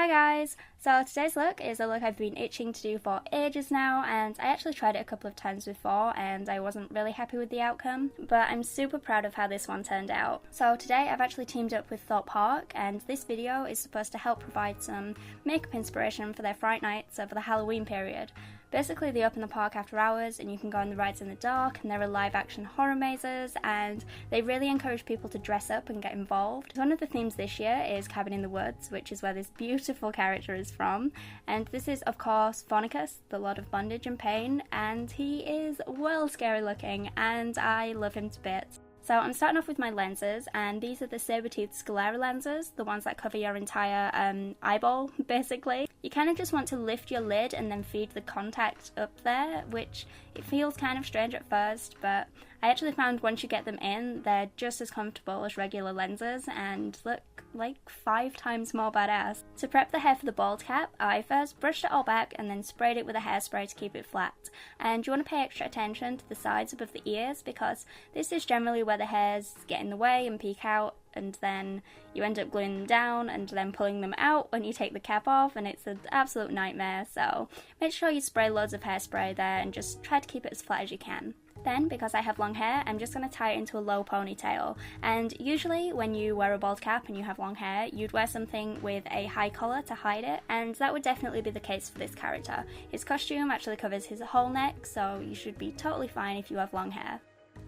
Hi guys! So today's look is a look I've been itching to do for ages now, and I actually tried it a couple of times before and I wasn't really happy with the outcome, but I'm super proud of how this one turned out. So today I've actually teamed up with Thorpe Park, and this video is supposed to help provide some makeup inspiration for their Fright Nights over the Halloween period. Basically, they open the park after hours and you can go on the rides in the dark, and there are live action horror mazes, and they really encourage people to dress up and get involved. One of the themes this year is Cabin in the Woods, which is where this beautiful character is from, and this is of course Fornicus, the Lord of Bondage and Pain, and he is well scary looking and I love him to bits. So I'm starting off with my lenses, and these are the saber-toothed sclera lenses, the ones that cover your entire eyeball, basically. You kind of just want to lift your lid and then feed the contact up there, which it feels kind of strange at first, but I actually found once you get them in, they're just as comfortable as regular lenses and look like 5 times more badass. To prep the hair for the bald cap, I first brushed it all back and then sprayed it with a hairspray to keep it flat. And you want to pay extra attention to the sides above the ears, because this is generally where the hairs get in the way and peek out, and then you end up gluing them down and then pulling them out when you take the cap off, and it's an absolute nightmare. So make sure you spray loads of hairspray there and just try to keep it as flat as you can. Then, because I have long hair, I'm just going to tie it into a low ponytail, and usually when you wear a bald cap and you have long hair, you'd wear something with a high collar to hide it, and that would definitely be the case for this character. His costume actually covers his whole neck, so you should be totally fine if you have long hair.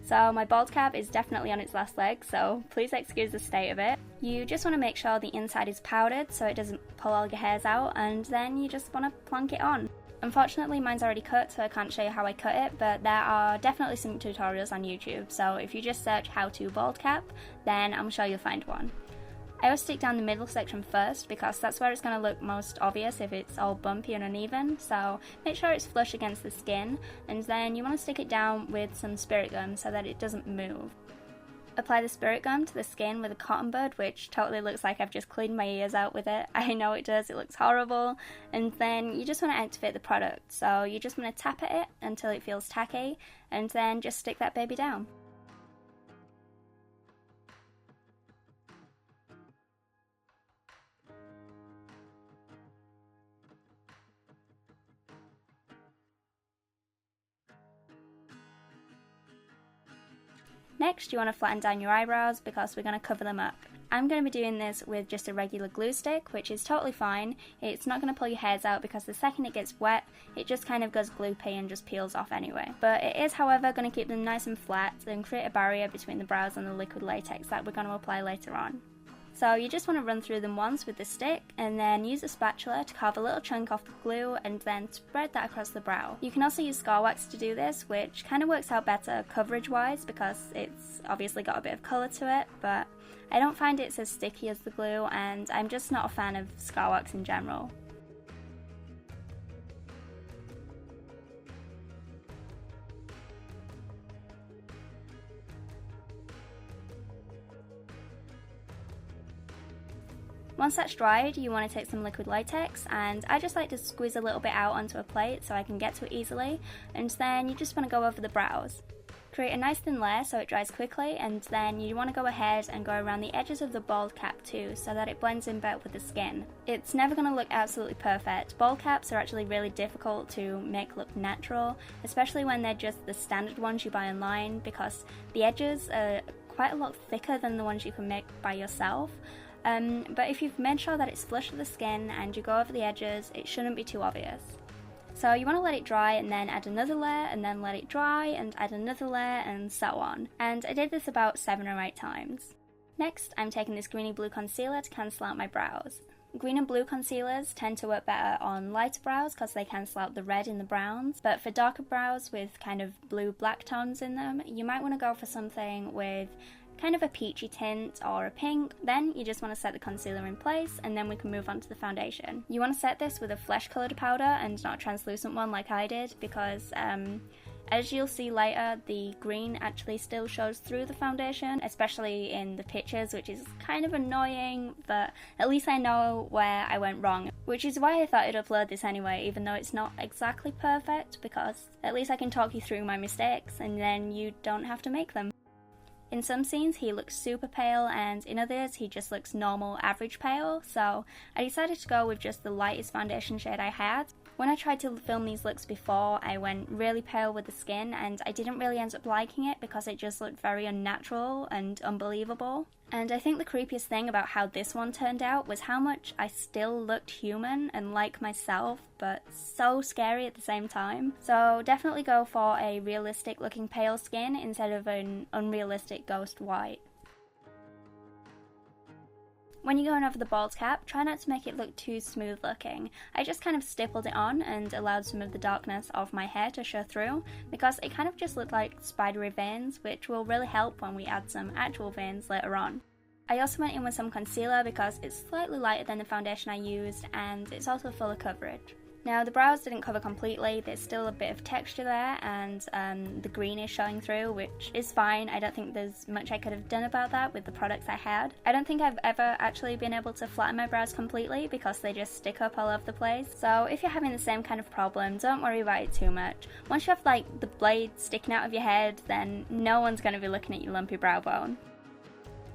So my bald cap is definitely on its last leg, so please excuse the state of it. You just want to make sure the inside is powdered so it doesn't pull all your hairs out, and then you just want to plonk it on. Unfortunately, mine's already cut, so I can't show you how I cut it, but there are definitely some tutorials on YouTube, so if you just search how to bald cap, then I'm sure you'll find one. I always stick down the middle section first, because that's where it's going to look most obvious if it's all bumpy and uneven, so make sure it's flush against the skin, and then you want to stick it down with some spirit gum so that it doesn't move. Apply the spirit gum to the skin with a cotton bud, which totally looks like I've just cleaned my ears out with it. I know it does, it looks horrible. And then you just want to activate the product, so you just want to tap at it until it feels tacky, and then just stick that baby down. Next, you want to flatten down your eyebrows because we're going to cover them up. I'm going to be doing this with just a regular glue stick, which is totally fine. It's not going to pull your hairs out because the second it gets wet, it just kind of goes gloopy and just peels off anyway. But it is, however, going to keep them nice and flat and create a barrier between the brows and the liquid latex that we're going to apply later on. So you just want to run through them once with the stick, and then use a spatula to carve a little chunk off the glue and then spread that across the brow. You can also use scar wax to do this, which kind of works out better coverage wise because it's obviously got a bit of colour to it, but I don't find it's as sticky as the glue, and I'm just not a fan of scar wax in general. Once that's dried, you want to take some liquid latex, and I just like to squeeze a little bit out onto a plate so I can get to it easily, and then you just want to go over the brows. Create a nice thin layer so it dries quickly, and then you want to go ahead and go around the edges of the bald cap too so that it blends in better with the skin. It's never going to look absolutely perfect. Bald caps are actually really difficult to make look natural, especially when they're just the standard ones you buy online, because the edges are quite a lot thicker than the ones you can make by yourself. But if you've made sure that it's flush with the skin and you go over the edges, it shouldn't be too obvious. So you want to let it dry and then add another layer, and then let it dry and add another layer, and so on. And I did this about 7 or 8 times. Next, I'm taking this greeny blue concealer to cancel out my brows. Green and blue concealers tend to work better on lighter brows because they cancel out the red in the browns, but for darker brows with kind of blue-black tones in them, you might want to go for something with kind of a peachy tint or a pink. Then you just want to set the concealer in place, and then we can move on to the foundation. You want to set this with a flesh coloured powder and not a translucent one like I did, because as you'll see later, the green actually still shows through the foundation, especially in the pictures, which is kind of annoying, but at least I know where I went wrong, which is why I thought I'd upload this anyway, even though it's not exactly perfect, because at least I can talk you through my mistakes and then you don't have to make them. In some scenes he looks super pale, and in others he just looks normal, average pale, so I decided to go with just the lightest foundation shade I had. When I tried to film these looks before, I went really pale with the skin, and I didn't really end up liking it because it just looked very unnatural and unbelievable. And I think the creepiest thing about how this one turned out was how much I still looked human and like myself, but so scary at the same time. So definitely go for a realistic looking pale skin instead of an unrealistic ghost white. When you're going over the bald cap, try not to make it look too smooth looking. I just kind of stippled it on and allowed some of the darkness of my hair to show through, because it kind of just looked like spidery veins, which will really help when we add some actual veins later on. I also went in with some concealer because it's slightly lighter than the foundation I used, and it's also full of coverage. Now the brows didn't cover completely, there's still a bit of texture there, and the green is showing through, which is fine. I don't think there's much I could have done about that with the products I had. I don't think I've ever actually been able to flatten my brows completely because they just stick up all over the place. So if you're having the same kind of problem, don't worry about it too much. Once you have like the blade sticking out of your head, then no one's going to be looking at your lumpy brow bone.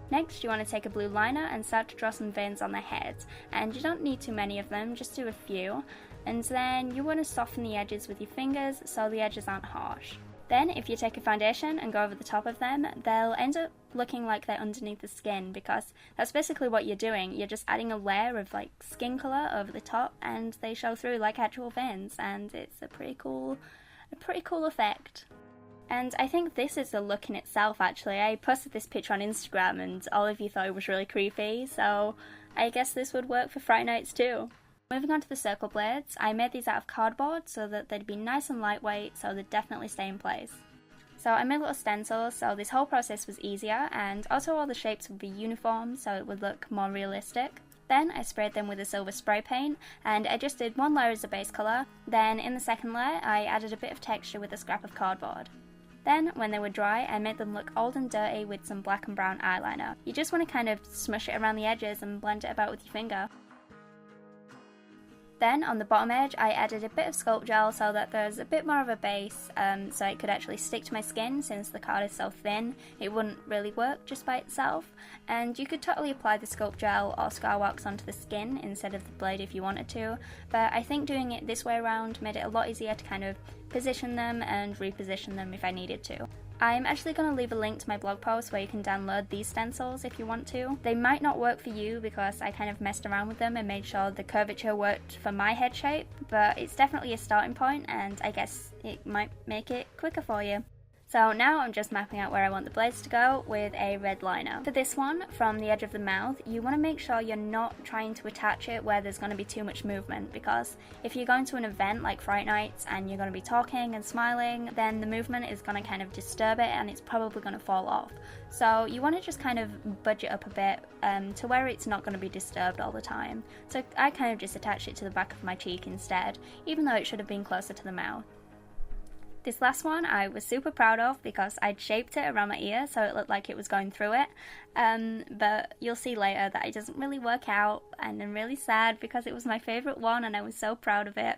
Next, you want to take a blue liner and start to draw some veins on the head, and you don't need too many of them, just do a few. And then you want to soften the edges with your fingers so the edges aren't harsh. Then if you take a foundation and go over the top of them, they'll end up looking like they're underneath the skin, because that's basically what you're doing. You're just adding a layer of like skin colour over the top, and they show through like actual veins, and it's a pretty cool effect. And I think this is the look in itself actually. I posted this picture on Instagram and all of you thought it was really creepy, so I guess this would work for Fright Nights too. Moving on to the circle blades, I made these out of cardboard so that they'd be nice and lightweight, so they'd definitely stay in place. So I made little stencils, so this whole process was easier, and also all the shapes would be uniform so it would look more realistic. Then I sprayed them with a silver spray paint, and I just did one layer as a base colour. Then in the second layer I added a bit of texture with a scrap of cardboard. Then, when they were dry, I made them look old and dirty with some black and brown eyeliner. You just want to kind of smush it around the edges and blend it about with your finger. Then, on the bottom edge, I added a bit of Sculpt Gel so that there's a bit more of a base, so it could actually stick to my skin. Since the card is so thin, it wouldn't really work just by itself. And you could totally apply the Sculpt Gel or Scar Wax onto the skin instead of the blade if you wanted to, but I think doing it this way around made it a lot easier to kind of position them and reposition them if I needed to. I'm actually going to leave a link to my blog post where you can download these stencils if you want to. They might not work for you because I kind of messed around with them and made sure the curvature worked for my head shape, but it's definitely a starting point, and I guess it might make it quicker for you. So now I'm just mapping out where I want the blades to go with a red liner. For this one, from the edge of the mouth, you want to make sure you're not trying to attach it where there's going to be too much movement, because if you're going to an event like Fright Nights and you're going to be talking and smiling, then the movement is going to kind of disturb it and it's probably going to fall off. So you want to just kind of budge it up a bit to where it's not going to be disturbed all the time. So I kind of just attached it to the back of my cheek instead, even though it should have been closer to the mouth. This last one I was super proud of because I'd shaped it around my ear so it looked like it was going through it, but you'll see later that it doesn't really work out, and I'm really sad because it was my favourite one and I was so proud of it.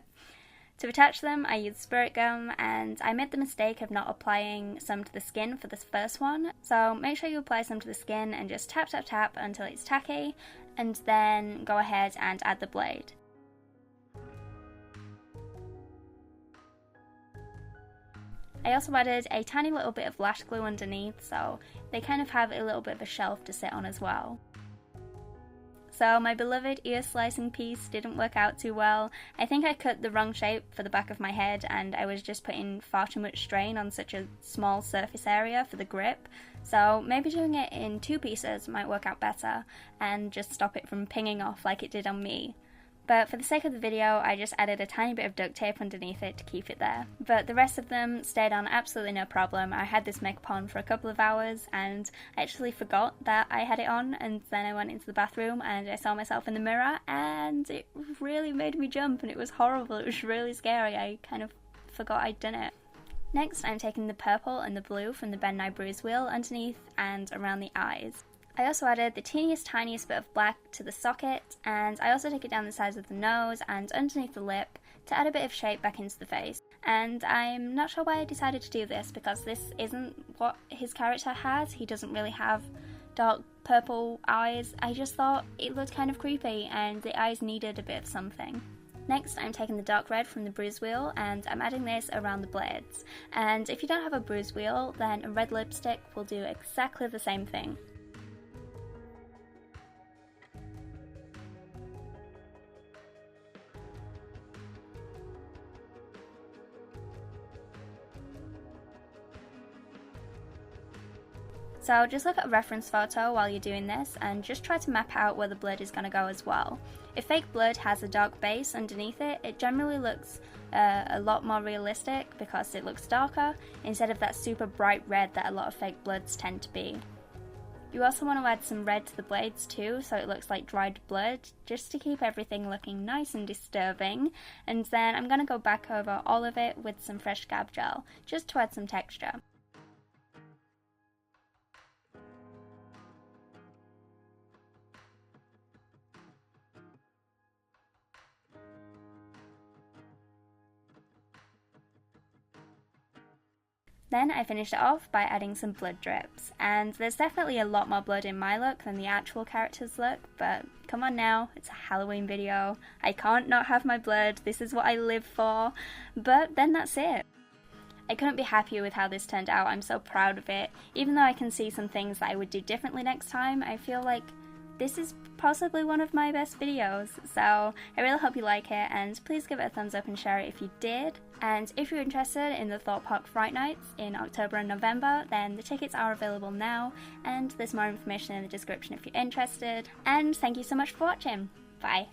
To attach them I used Spirit Gum, and I made the mistake of not applying some to the skin for this first one, so make sure you apply some to the skin and just tap tap tap until it's tacky, and then go ahead and add the blade. I also added a tiny little bit of lash glue underneath, so they kind of have a little bit of a shelf to sit on as well. So my beloved ear slicing piece didn't work out too well. I think I cut the wrong shape for the back of my head, and I was just putting far too much strain on such a small surface area for the grip. So maybe doing it in two pieces might work out better and just stop it from pinging off like it did on me. But for the sake of the video, I just added a tiny bit of duct tape underneath it to keep it there. But the rest of them stayed on absolutely no problem. I had this makeup on for a couple of hours and I actually forgot that I had it on, and then I went into the bathroom and I saw myself in the mirror and it really made me jump, and it was horrible. It was really scary. I kind of forgot I'd done it. Next, I'm taking the purple and the blue from the Nye Bruise Wheel underneath and around the eyes. I also added the tiniest bit of black to the socket, and I also took it down the sides of the nose and underneath the lip to add a bit of shape back into the face. And I'm not sure why I decided to do this, because this isn't what his character has. He doesn't really have dark purple eyes. I just thought it looked kind of creepy and the eyes needed a bit of something. Next, I'm taking the dark red from the Bruise Wheel and I'm adding this around the blades. And if you don't have a Bruise Wheel, then a red lipstick will do exactly the same thing. So just look at a reference photo while you're doing this and just try to map out where the blood is going to go as well. If fake blood has a dark base underneath it, it generally looks a lot more realistic because it looks darker instead of that super bright red that a lot of fake bloods tend to be. You also want to add some red to the blades too, so it looks like dried blood, just to keep everything looking nice and disturbing. And then I'm going to go back over all of it with some Fresh Scab gel, just to add some texture. Then I finished it off by adding some blood drips, and there's definitely a lot more blood in my look than the actual character's look, but come on now, it's a Halloween video, I can't not have my blood, this is what I live for, but then that's it. I couldn't be happier with how this turned out. I'm so proud of it. Even though I can see some things that I would do differently next time, I feel like this is possibly one of my best videos, so I really hope you like it, and please give it a thumbs up and share it if you did. And if you're interested in the Thorpe Park Fright Nights in October and November, then the tickets are available now, and there's more information in the description if you're interested. And thank you so much for watching. Bye.